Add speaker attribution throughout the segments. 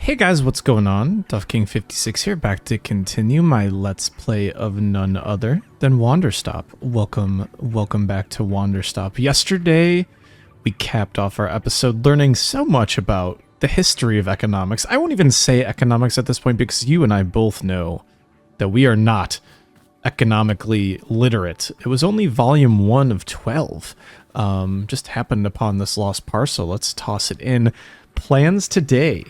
Speaker 1: Hey guys, what's going on? DuffKing56 here, back to continue my Let's Play of none other than Wanderstop. Welcome back to Wanderstop. Yesterday, we capped off our episode learning so much about the history of economics. I won't even say economics at this point because you and I both know that we are not economically literate. It was only volume 1 of 12. Just happened upon this lost parcel. Let's toss it in. Plans today.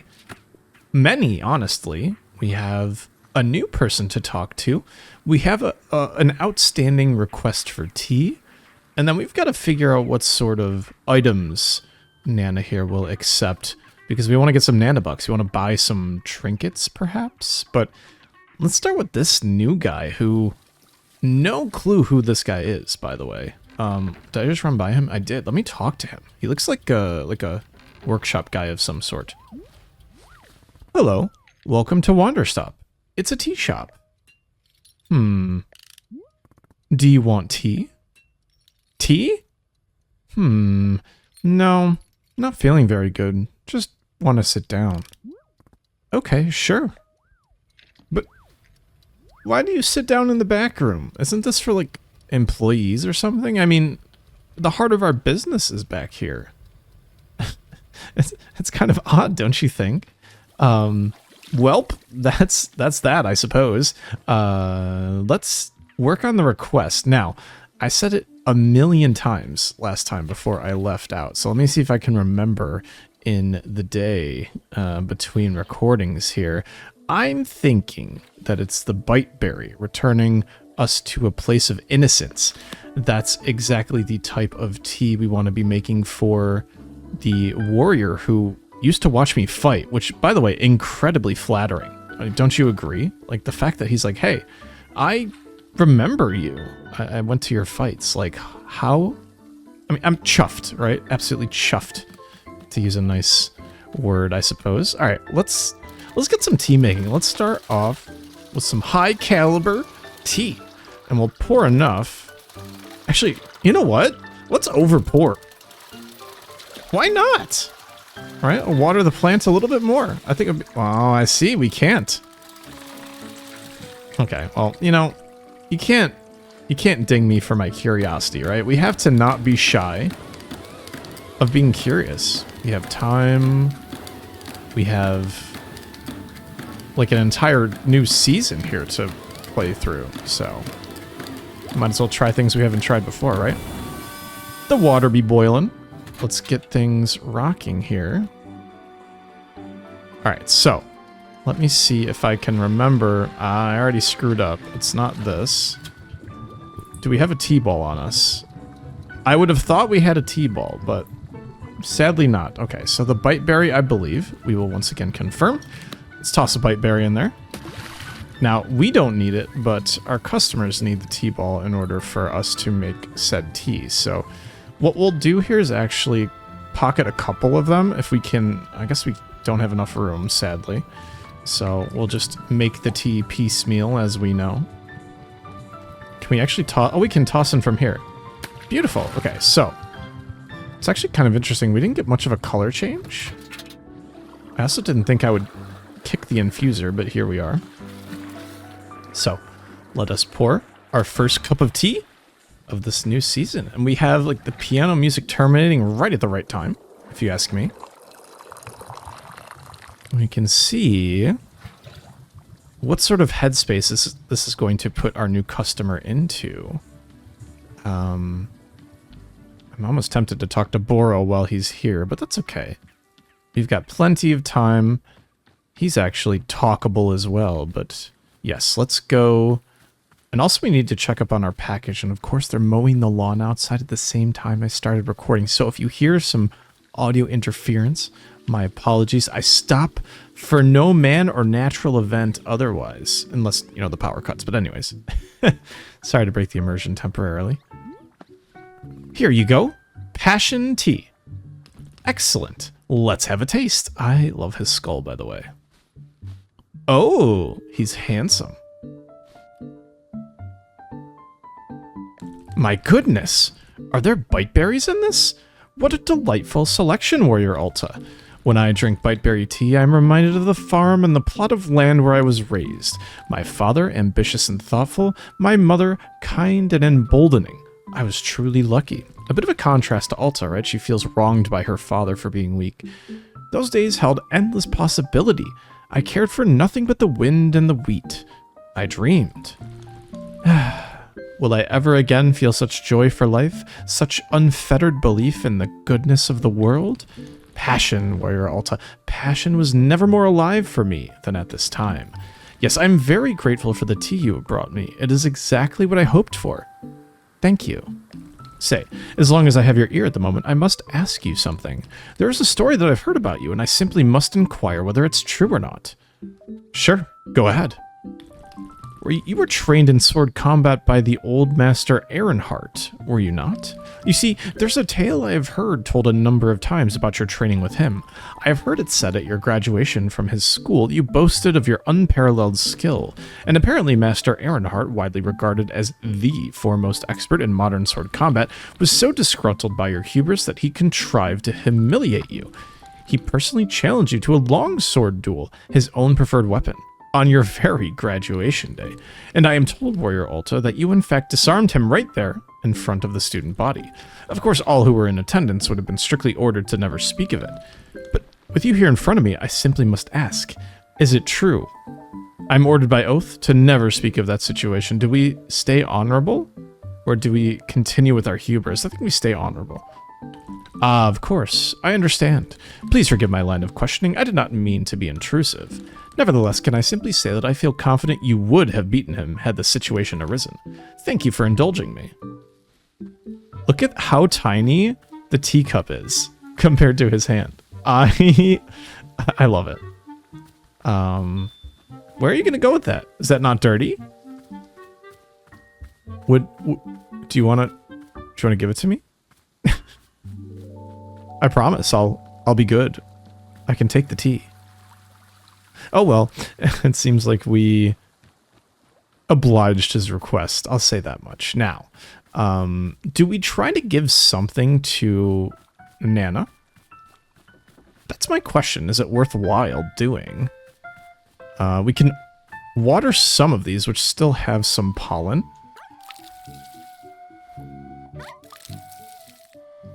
Speaker 1: Many, honestly. We have a new person to talk to. We have an outstanding request for tea. And then we've got to figure out what sort of items Nana here will accept. Because we want to get some Nanabucks. We want to buy some trinkets, perhaps? But let's start with this new guy who... No clue who this guy is, by the way. Did I just run by him? I did. Let me talk to him. He looks like a workshop guy of some sort. Hello. Welcome to Wanderstop. It's a tea shop. Do you want tea? Tea? No. Not feeling very good. Just want to sit down. Okay, sure. But why do you sit down in the back room? Isn't this for, like, employees or something? I mean, the heart of our business is back here. It's kind of odd, don't you think? Welp, that's that, I suppose. Let's work on the request. Now, I said it a million times last time before I left out, so let me see if I can remember in the day between recordings here. I'm thinking that it's the Biteberry returning us to a place of innocence. That's exactly the type of tea we want to be making for the warrior who used to watch me fight, which, by the way, incredibly flattering. Don't you agree? Like, the fact that he's like, hey, I remember you. I went to your fights. Like, how? I mean, I'm chuffed, right? Absolutely chuffed, to use a nice word, I suppose. All right, let's get some tea making. Let's start off with some high caliber tea, and we'll pour enough. Actually, you know what? Let's over pour. Why not? All right, I'll water the plants a little bit more. I think, oh, I see, we can't. Okay, well, you know, you can't ding me for my curiosity, right? We have to not be shy of being curious. We have time. We have, like, an entire new season here to play through, so might as well try things we haven't tried before, right? The water be boiling. Let's get things rocking here. Alright, so let me see if I can remember. I already screwed up. It's not this. Do we have a T-ball on us? I would have thought we had a T-ball, but sadly not. Okay, so the Biteberry, I believe. We will once again confirm. Let's toss a Biteberry in there. Now, we don't need it, but our customers need the T-ball in order for us to make said tea. So what we'll do here is actually pocket a couple of them if we can. I guess we don't have enough room, sadly. So we'll just make the tea piecemeal, as we know. Can we actually toss? Oh, we can toss in from here. Beautiful. Okay, so it's actually kind of interesting. We didn't get much of a color change. I also didn't think I would kick the infuser, but here we are. So let us pour our first cup of tea of this new season. And we have, like, the piano music terminating right at the right time, if you ask me. We can see what sort of headspace this is going to put our new customer into. I'm almost tempted to talk to Boro while he's here, but that's okay. We've got plenty of time. He's actually talkable as well, but yes, let's go. And also we need to check up on our package, and of course they're mowing the lawn outside at the same time I started recording. So if you hear some audio interference, my apologies. I stop for no man or natural event otherwise, unless, you know, the power cuts. But anyways, sorry to break the immersion temporarily. Here you go. Passion tea. Excellent. Let's have a taste. I love his skull, by the way. Oh, he's handsome. My goodness, are there Biteberries in this? What a delightful selection, Warrior Alta. When I drink biteberry tea, I am reminded of the farm and the plot of land where I was raised. My father, ambitious and thoughtful, my mother, kind and emboldening. I was truly lucky. A bit of a contrast to Alta, right? She feels wronged by her father for being weak. Those days held endless possibility. I cared for nothing but the wind and the wheat. I dreamed. Will I ever again feel such joy for life? Such unfettered belief in the goodness of the world? Passion, warrior Alta. Passion was never more alive for me than at this time. Yes, I'm very grateful for the tea you have brought me. It is exactly what I hoped for. Thank you. Say, as long as I have your ear at the moment, I must ask you something. There is a story that I've heard about you, and I simply must inquire whether it's true or not. Sure, go ahead. You were trained in sword combat by the old master Ehrenhart, were you not? You see, there's a tale I have heard told a number of times about your training with him. I have heard it said at your graduation from his school you boasted of your unparalleled skill, and apparently Master Ehrenhart, widely regarded as the foremost expert in modern sword combat, was so disgruntled by your hubris that he contrived to humiliate you. He personally challenged you to a longsword duel, his own preferred weapon, on your very graduation day. And I am told, Warrior Alta, that you in fact disarmed him right there in front of the student body. Of course, all who were in attendance would have been strictly ordered to never speak of it. But with you here in front of me, I simply must ask, is it true? I'm ordered by oath to never speak of that situation. Do we stay honorable? Or do we continue with our hubris? I think we stay honorable. Ah, of course. I understand. Please forgive my line of questioning. I did not mean to be intrusive. Nevertheless, can I simply say that I feel confident you would have beaten him had the situation arisen. Thank you for indulging me. Look at how tiny the teacup is compared to his hand. I love it. Where are you going to go with that? Is that not dirty? Do you want to give it to me? I promise I'll be good. I can take the tea. Oh well, it seems like we obliged his request. I'll say that much. Now, do we try to give something to Nana? That's my question. Is it worthwhile doing? We can water some of these, which still have some pollen.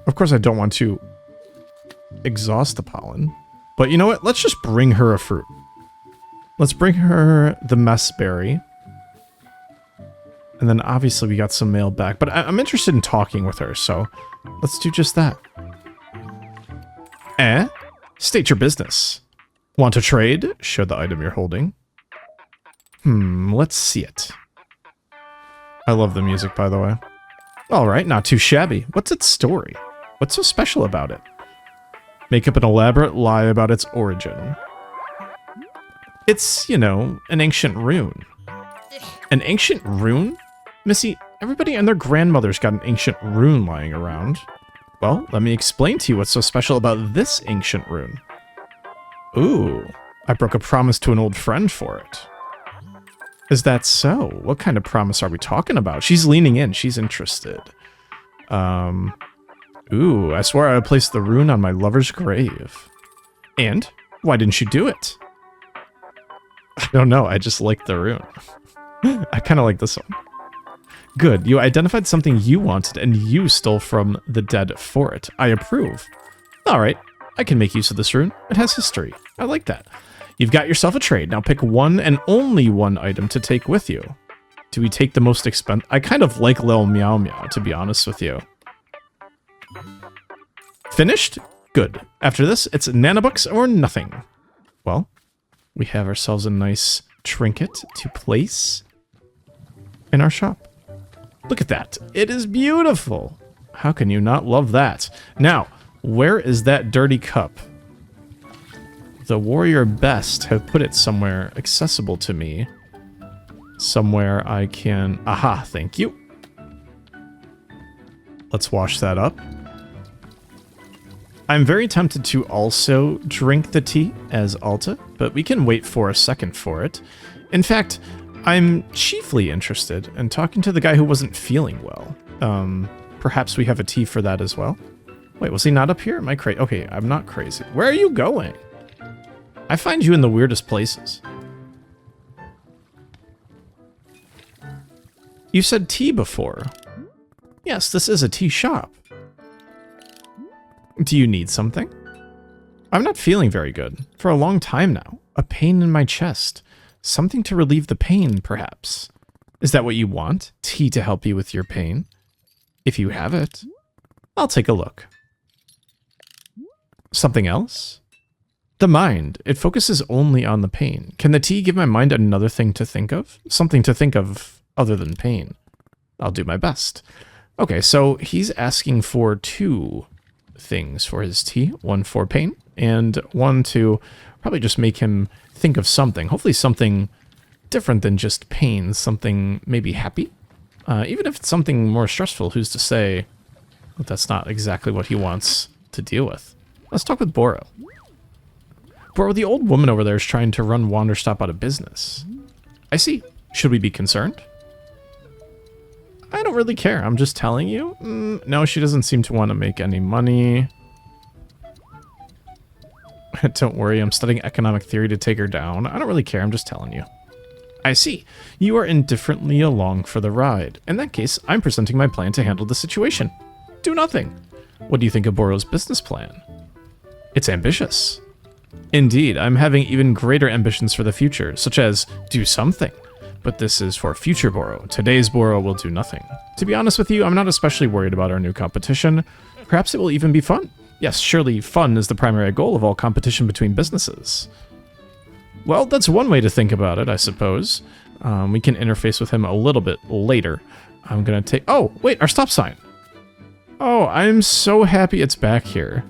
Speaker 1: Of course, I don't want to exhaust the pollen. But you know what? Let's just bring her a fruit. Let's bring her the mess berry. And then obviously we got some mail back. But I'm interested in talking with her, so let's do just that. State your business. Want to trade? Show the item you're holding. Let's see it. I love the music, by the way. Alright, not too shabby. What's its story? What's so special about it? Make up an elaborate lie about its origin. It's, you know, an ancient rune. An ancient rune? Missy, everybody and their grandmother's got an ancient rune lying around. Well, let me explain to you what's so special about this ancient rune. Ooh, I broke a promise to an old friend for it. Is that so? What kind of promise are we talking about? She's leaning in. She's interested. Ooh, I swore I would place the rune on my lover's grave. And? Why didn't you do it? I don't know. I just like the rune. I kind of like this one. Good. You identified something you wanted, and you stole from the dead for it. I approve. Alright. I can make use of this rune. It has history. I like that. You've got yourself a trade. Now pick one and only one item to take with you. Do we take the most expensive? I kind of like Lil Meow Meow, to be honest with you. Finished? Good. After this, it's nanobucks or nothing. Well, we have ourselves a nice trinket to place in our shop. Look at that. It is beautiful. How can you not love that? Now, where is that dirty cup? The warrior best have put it somewhere accessible to me. Somewhere I can... Aha, thank you. Let's wash that up. I'm very tempted to also drink the tea as Alta, but we can wait for a second for it. In fact, I'm chiefly interested in talking to the guy who wasn't feeling well. Perhaps we have a tea for that as well? Wait, was he not up here? Am I crazy? Okay, I'm not crazy. Where are you going? I find you in the weirdest places. You said tea before. Yes, this is a tea shop. Do you need something? I'm not feeling very good. For a long time now. A pain in my chest. Something to relieve the pain, perhaps. Is that what you want? Tea to help you with your pain? If you have it, I'll take a look. Something else? The mind. It focuses only on the pain. Can the tea give my mind another thing to think of? Something to think of other than pain. I'll do my best. Okay, so he's asking for 2 things for his tea. 1 for pain, and 1 to probably just make him think of something. Hopefully something different than just pain. Something maybe happy. Even if it's something more stressful, who's to say that that's not exactly what he wants to deal with. Let's talk with Boro. Boro, the old woman over there is trying to run Wanderstop out of business. I see. Should we be concerned? I don't really care. I'm just telling you. No, she doesn't seem to want to make any money. Don't worry, I'm studying economic theory to take her down. I don't really care. I'm just telling you. I see. You are indifferently along for the ride. In that case, I'm presenting my plan to handle the situation. Do nothing. What do you think of Boro's business plan? It's ambitious. Indeed, I'm having even greater ambitions for the future, such as do something. But this is for future Boro. Today's Boro will do nothing. To be honest with you, I'm not especially worried about our new competition. Perhaps it will even be fun. Yes, surely fun is the primary goal of all competition between businesses. Well, that's one way to think about it, I suppose. We can interface with him a little bit later. I'm gonna take... Oh, wait, our stop sign. Oh, I'm so happy it's back here.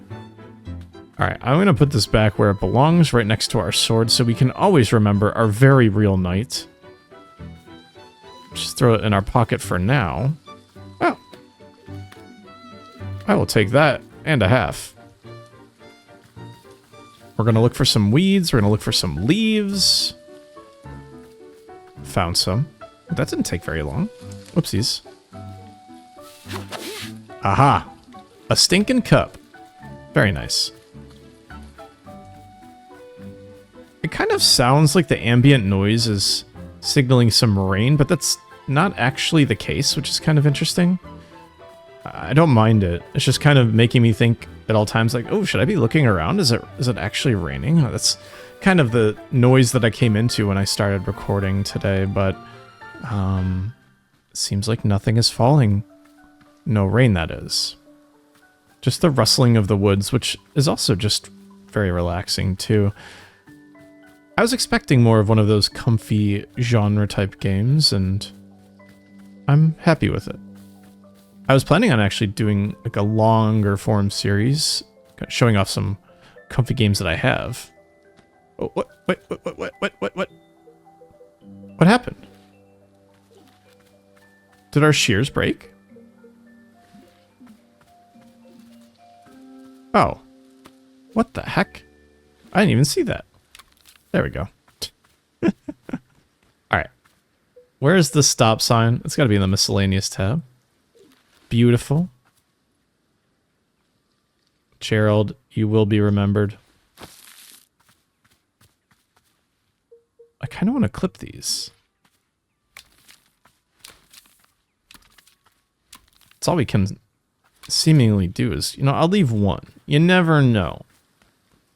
Speaker 1: Alright, I'm gonna put this back where it belongs, right next to our sword, so we can always remember our very real knight. Just throw it in our pocket for now. Oh. I will take that and a half. We're going to look for some weeds. We're going to look for some leaves. Found some. That didn't take very long. Whoopsies. Aha. A stinking cup. Very nice. It kind of sounds like the ambient noise is signaling some rain, but that's not actually the case, which is kind of interesting. I don't mind it. It's just kind of making me think at all times like, oh, should I be looking around? Is it actually raining? Oh, that's kind of the noise that I came into when I started recording today, but it seems like nothing is falling. No rain, that is. Just the rustling of the woods, which is also just very relaxing too. I was expecting more of one of those comfy genre type games, and I'm happy with it. I was planning on actually doing like a longer form series, showing off some comfy games that I have. Oh, what? What happened? Did our shears break? Oh. What the heck? I didn't even see that. There we go. Alright. Where is the stop sign? It's got to be in the miscellaneous tab. Beautiful. Gerald, you will be remembered. I kind of want to clip these. That's all we can seemingly do is, you know, I'll leave one. You never know.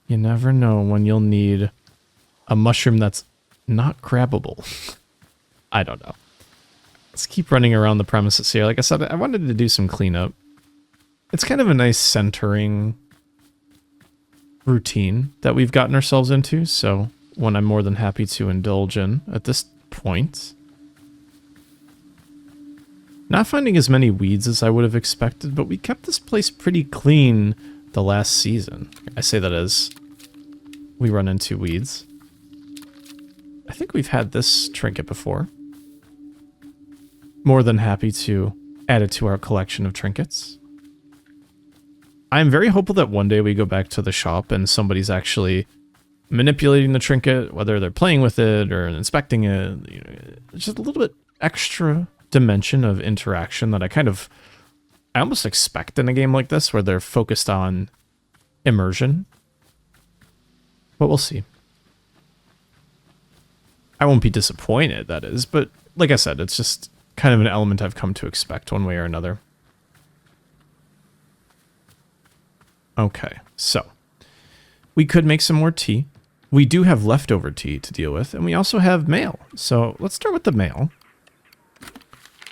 Speaker 1: You never know when you'll need a mushroom that's not grabbable. I don't know. Let's keep running around the premises here. Like I said, I wanted to do some cleanup. It's kind of a nice centering routine that we've gotten ourselves into, so one I'm more than happy to indulge in at this point. Not finding as many weeds as I would have expected, but we kept this place pretty clean the last season. I say that as we run into weeds. I think we've had this trinket before. More than happy to add it to our collection of trinkets. I'm very hopeful that one day we go back to the shop and somebody's actually manipulating the trinket, whether they're playing with it or inspecting it. You know, just a little bit extra dimension of interaction that I kind of I almost expect in a game like this where they're focused on immersion. But we'll see. I won't be disappointed, that is, but like I said, it's just kind of an element I've come to expect one way or another. Okay, so we could make some more tea. We do have leftover tea to deal with, and we also have mail. So let's start with the mail.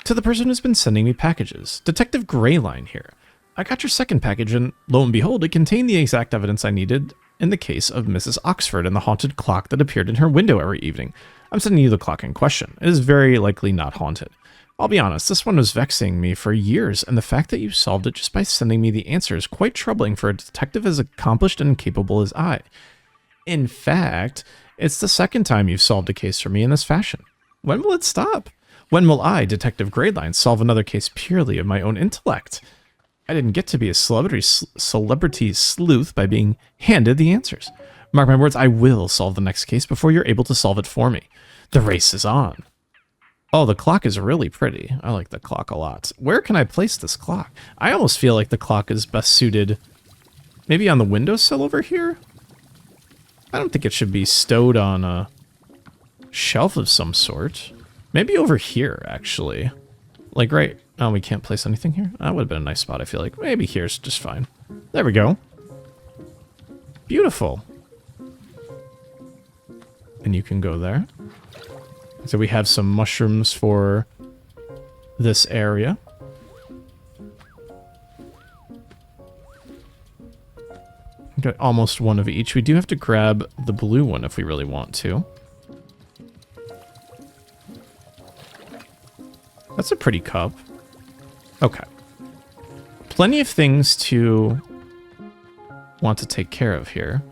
Speaker 1: To the person who's been sending me packages, Detective Greyline here. I got your second package, and lo and behold, it contained the exact evidence I needed in the case of Mrs. Oxford and the haunted clock that appeared in her window every evening. I'm sending you the clock in question. It is very likely not haunted. I'll be honest, this one was vexing me for years, and the fact that you solved it just by sending me the answer is quite troubling for a detective as accomplished and capable as I. In fact, it's the second time you've solved a case for me in this fashion. When will it stop? When will I, Detective Greyline, solve another case purely of my own intellect? I didn't get to be a celebrity sleuth by being handed the answers. Mark my words, I will solve the next case before you're able to solve it for me. The race is on. Oh, the clock is really pretty. I like the clock a lot. Where can I place this clock? I almost feel like the clock is best suited maybe on the windowsill over here? I don't think it should be stowed on a shelf of some sort. Maybe over here, actually. Like right... Oh, we can't place anything here? That would have been a nice spot, I feel like. Maybe here's just fine. There we go. Beautiful. And you can go there. So we have some mushrooms for this area. Got almost one of each. We do have to grab the blue one if we really want to. That's a pretty cup. Okay. Plenty of things to want to take care of here.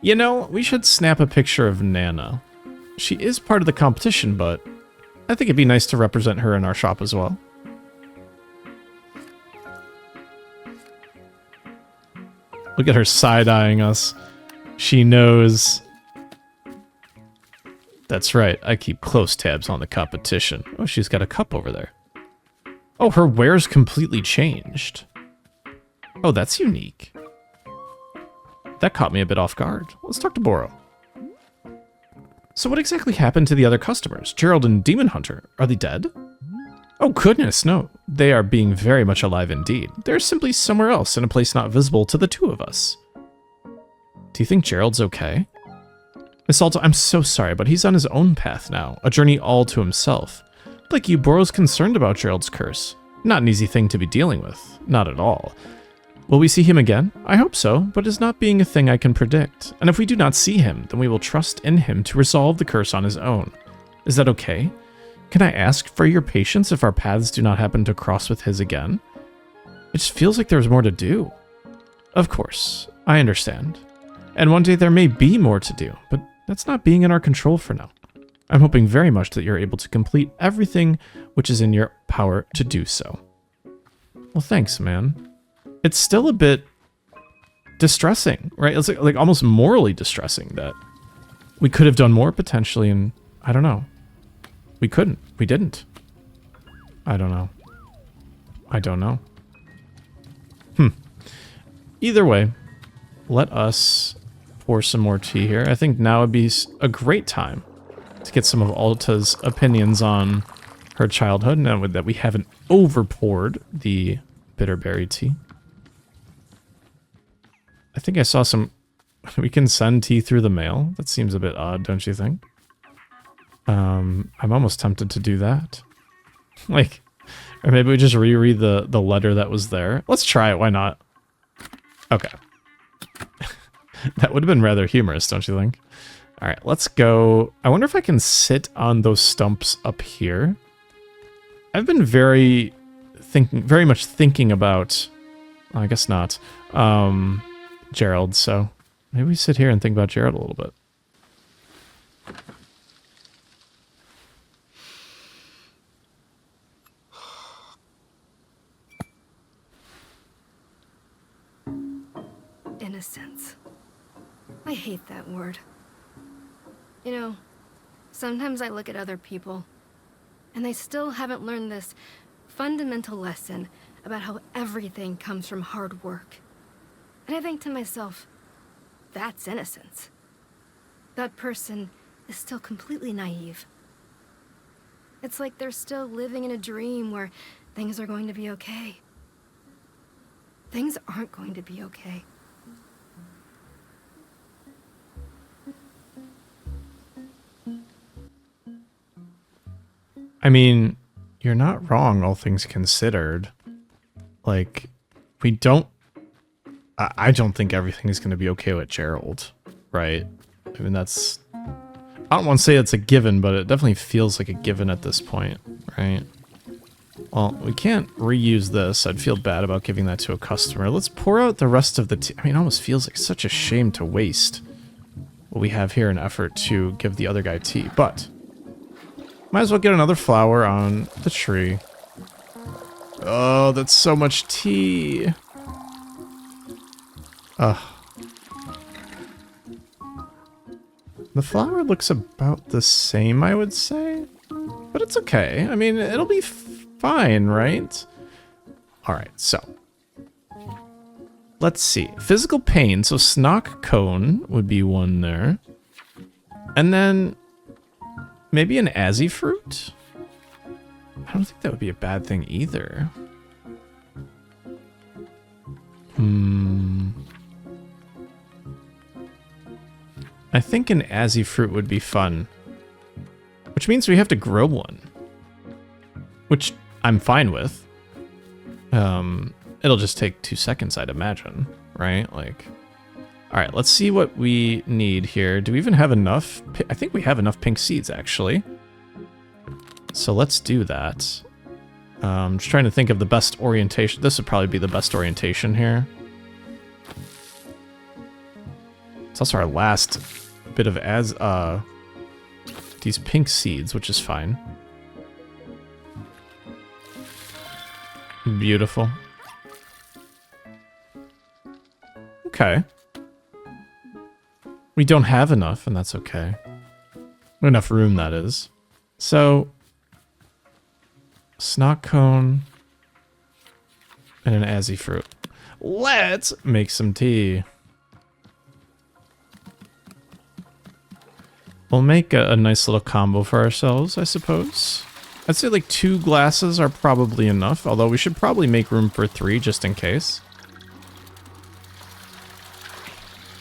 Speaker 1: You know, we should snap a picture of Nana. She is part of the competition, but I think it'd be nice to represent her in our shop as well. Look at her side-eyeing us. She knows. That's right, I keep close tabs on the competition. Oh, she's got a cup over there. Oh, her wear's completely changed. Oh, that's unique. That caught me a bit off guard. Let's talk to Boro. So what exactly happened to the other customers? Gerald and Demon Hunter, are they dead? Oh goodness, no. They are being very much alive indeed. They're simply somewhere else in a place not visible to the two of us. Do you think Gerald's okay? Miss Alta, I'm so sorry, but he's on his own path now, a journey all to himself. Like you, Boro's concerned about Gerald's curse. Not an easy thing to be dealing with. Not at all. Will we see him again? I hope so, but it's not being a thing I can predict. And if we do not see him, then we will trust in him to resolve the curse on his own. Is that okay? Can I ask for your patience if our paths do not happen to cross with his again? It just feels like there's more to do. Of course, I understand. And one day there may be more to do, but that's not being in our control for now. I'm hoping very much that you're able to complete everything which is in your power to do so. Well, thanks, man. It's still a bit distressing, right? It's like almost morally distressing that we could have done more potentially, and I don't know. We couldn't. We didn't. I don't know. I don't know. Either way, let us pour some more tea here. I think now would be a great time to get some of Alta's opinions on her childhood, now that we haven't overpoured the bitterberry tea. I think I saw some... We can send tea through the mail. That seems a bit odd, don't you think? I'm almost tempted to do that. Like, or maybe we just reread the letter that was there. Let's try it, why not? Okay. That would have been rather humorous, don't you think? Alright, let's go. I wonder if I can sit on those stumps up here. I've been very much thinking about... Well, I guess not. Gerald, so maybe we sit here and think about Gerald a little bit.
Speaker 2: Innocence. I hate that word. You know, sometimes I look at other people, and they still haven't learned this fundamental lesson about how everything comes from hard work. And I think to myself, that's innocence. That person is still completely naive. It's like they're still living in a dream where things are going to be okay. Things aren't going to be okay.
Speaker 1: I mean, you're not wrong, all things considered. Like, we don't... I don't think everything is going to be okay with Gerald, right? I mean, that's... I don't want to say it's a given, but it definitely feels like a given at this point, right? Well, we can't reuse this. I'd feel bad about giving that to a customer. Let's pour out the rest of the tea. I mean, it almost feels like such a shame to waste what we have here in effort to give the other guy tea, but... might as well get another flower on the tree. Oh, that's so much tea. Ugh. The flower looks about the same, I would say. But it's okay. I mean, it'll be fine, right? Alright, so. Let's see. Physical pain. So Snock Cone would be one there. And then... maybe an Azzy fruit? I don't think that would be a bad thing either. I think an Azzy fruit would be fun. Which means we have to grow one. Which I'm fine with. It'll just take 2 seconds, I'd imagine. Right? Like... alright, let's see what we need here. Do we even have enough? I think we have enough pink seeds, actually. So let's do that. Just trying to think of the best orientation. This would probably be the best orientation here. It's also our last bit of these pink seeds, which is fine. Beautiful. Okay. We don't have enough, and that's okay. Not enough room, that is. So, Snock Cone and an Azzy fruit. Let's make some tea. We'll make a nice little combo for ourselves, I suppose. I'd say like 2 glasses are probably enough, although we should probably make room for 3 just in case.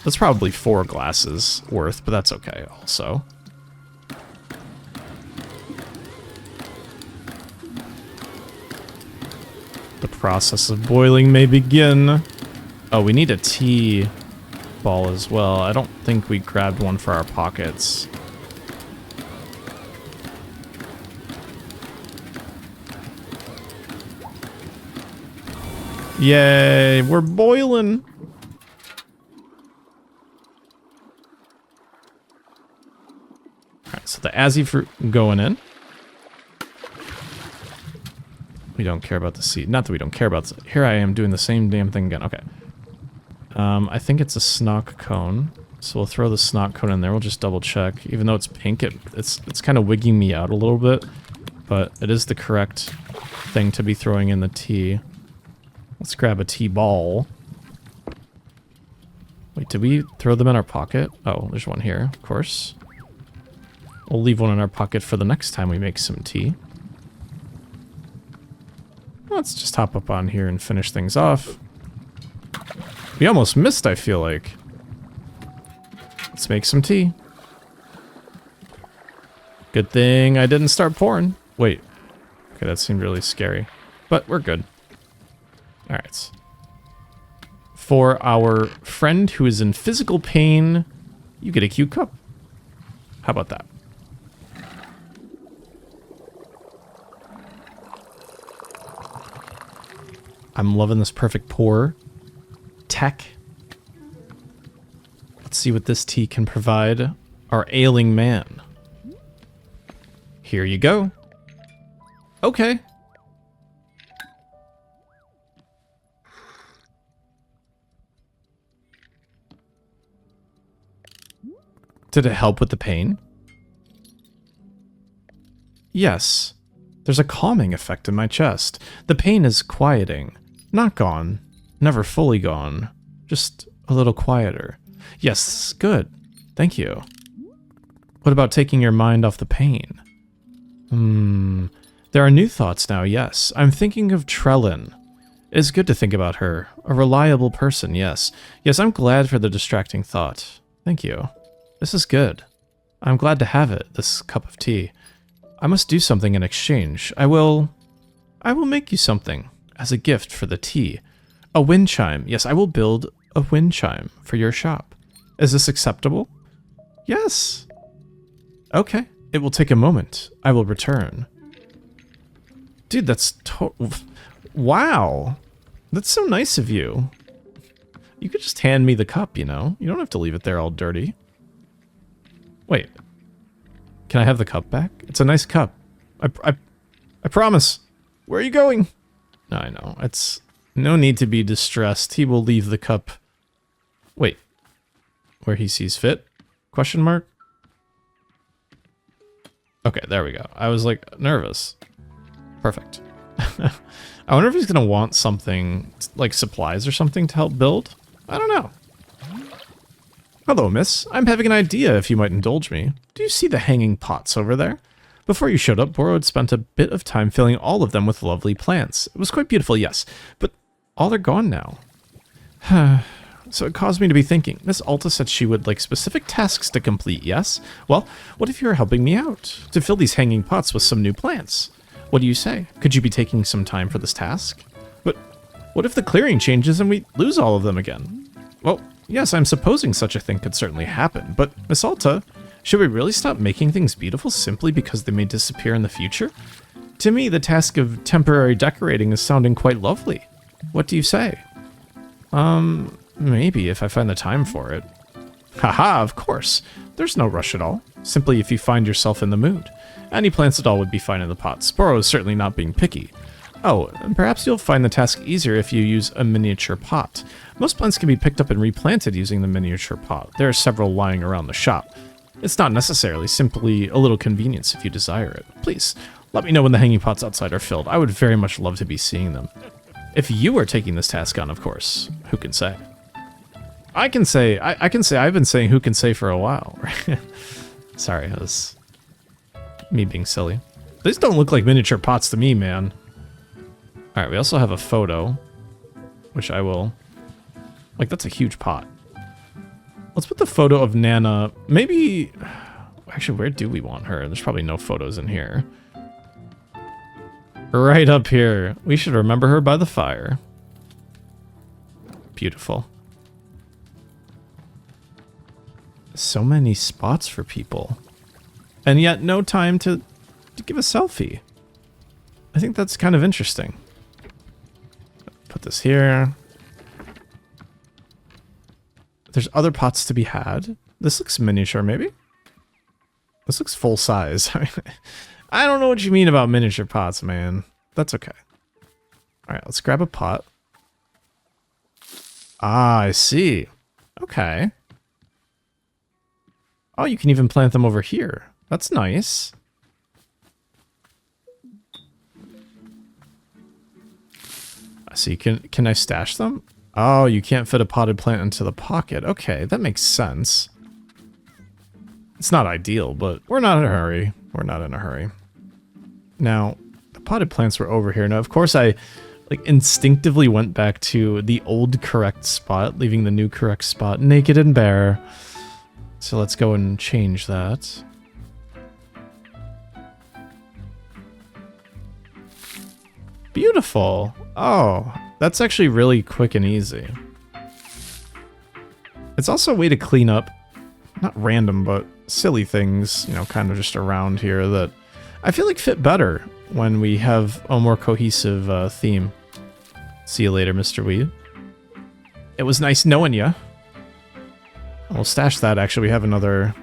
Speaker 1: That's probably 4 glasses worth, but that's okay also. The process of boiling may begin. Oh, we need a tea ball as well. I don't think we grabbed one for our pockets. Yay, we're boiling. Alright, so the Azzy fruit going in. We don't care about the seed. Not that we don't care about it. Here I am doing the same damn thing again. Okay. I think it's a Snock Cone. So we'll throw the Snock Cone in there. We'll just double check. Even though it's pink, it's kind of wigging me out a little bit. But it is the correct thing to be throwing in the tea. Let's grab a tea ball. Wait, did we throw them in our pocket? Oh, there's one here, of course. We'll leave one in our pocket for the next time we make some tea. Let's just hop up on here and finish things off. We almost missed, I feel like. Let's make some tea. Good thing I didn't start pouring. Wait. Okay, that seemed really scary. But we're good. Alright. For our friend who is in physical pain, you get a cute cup. How about that? I'm loving this perfect pour tech. Let's see what this tea can provide our ailing man. Here you go. Okay. Did it help with the pain? Yes. There's a calming effect in my chest. The pain is quieting. Not gone. Never fully gone. Just a little quieter. Yes, good. Thank you. What about taking your mind off the pain? There are new thoughts now, yes. I'm thinking of Trellin. It's good to think about her. A reliable person, yes. Yes, I'm glad for the distracting thought. Thank you. This is good. I'm glad to have it, this cup of tea. I must do something in exchange. I will make you something as a gift for the tea. A Windchime. Yes, I will build a Windchime for your shop. Is this acceptable? Yes. Okay. It will take a moment. I will return. Dude, that's wow. That's so nice of you. You could just hand me the cup, you know? You don't have to leave it there all dirty. Wait. Can I have the cup back? It's a nice cup. I promise. Where are you going? No, I know. It's no need to be distressed. He will leave the cup. Wait. Where he sees fit? Question mark? Okay, there we go. I was like nervous. Perfect. I wonder if he's going to want something like supplies or something to help build. I don't know. Hello, miss. I'm having an idea if you might indulge me. Do you see the hanging pots over there? Before you showed up, Boro had spent a bit of time filling all of them with lovely plants. It was quite beautiful, yes, but all are gone now. So it caused me to be thinking. Miss Alta said she would like specific tasks to complete, yes? Well, what if you were helping me out to fill these hanging pots with some new plants? What do you say? Could you be taking some time for this task? But what if the clearing changes and we lose all of them again? Well, yes, I'm supposing such a thing could certainly happen, but Miss Alta, should we really stop making things beautiful simply because they may disappear in the future? To me, the task of temporary decorating is sounding quite lovely. What do you say? Maybe if I find the time for it. Haha, of course. There's no rush at all. Simply if you find yourself in the mood. Any plants at all would be fine in the pot. Sporo is certainly not being picky. Oh, and perhaps you'll find the task easier if you use a miniature pot. Most plants can be picked up and replanted using the miniature pot. There are several lying around the shop. It's not necessarily, simply a little convenience if you desire it. Please, let me know when the hanging pots outside are filled. I would very much love to be seeing them. If you are taking this task on, of course. Who can say? I can say I've been saying who can say for a while. Sorry, that was me being silly. These don't look like miniature pots to me, man. Alright, we also have a photo, which I will... Like, that's a huge pot. Let's put the photo of Nana... Maybe... Actually, where do we want her? There's probably no photos in here. Right up here. We should remember her by the fire. Beautiful. So many spots for people. And yet no time to give a selfie. I think that's kind of interesting. Put this here. There's other pots to be had. This looks miniature, maybe? This looks full size. I don't know what you mean about miniature pots, man. That's okay. Alright, let's grab a pot. Ah, I see. Okay. Oh, you can even plant them over here. That's nice. I see. Can I stash them? Oh, you can't fit a potted plant into the pocket. Okay, that makes sense. It's not ideal, but we're not in a hurry. We're not in a hurry. Now, the potted plants were over here. Now, of course, I like instinctively went back to the old correct spot, leaving the new correct spot naked and bare. So let's go and change that. Beautiful. Oh, that's actually really quick and easy. It's also a way to clean up, not random, but silly things, you know, kind of just around here that I feel like fit better when we have a more cohesive theme. See you later, Mr. Weed. It was nice knowing ya. We'll stash that. Actually, we have another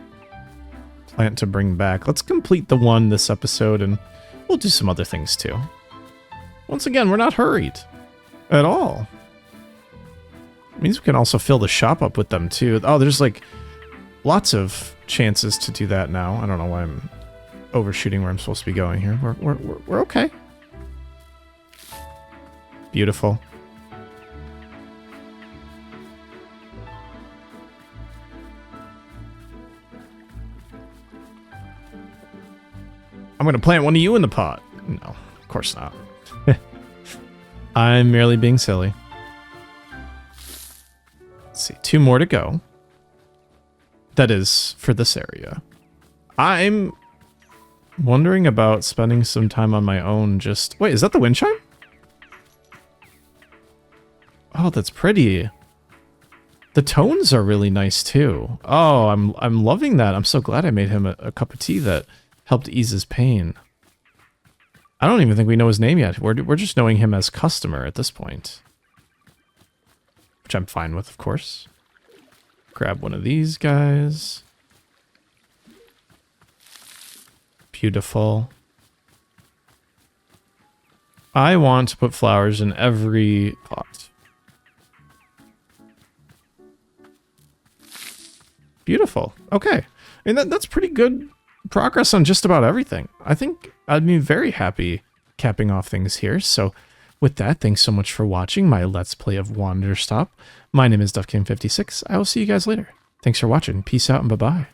Speaker 1: plant to bring back. Let's complete the one this episode, and we'll do some other things too. Once again, we're not hurried at all. It means we can also fill the shop up with them too. Oh, there's like lots of chances to do that now. I don't know why I'm overshooting where I'm supposed to be going here. We're okay. Beautiful. I'm going to plant one of you in the pot. No, of course not. I'm merely being silly. Let's see, 2 more to go. That is for this area. I'm wondering about spending some time on my own just... Wait, is that the Windchime? Oh, that's pretty. The tones are really nice too. Oh, I'm loving that. I'm so glad I made him a cup of tea that helped ease his pain. I don't even think we know his name yet. We're just knowing him as customer at this point. Which I'm fine with, of course. Grab one of these guys. Beautiful. I want to put flowers in every pot. Beautiful. Okay. And that's pretty good progress on just about everything. I think I'd be very happy capping off things here. So with that, thanks so much for watching my Let's Play of Wanderstop. My name is DuffKing56. I will see you guys later. Thanks for watching. Peace out and bye-bye.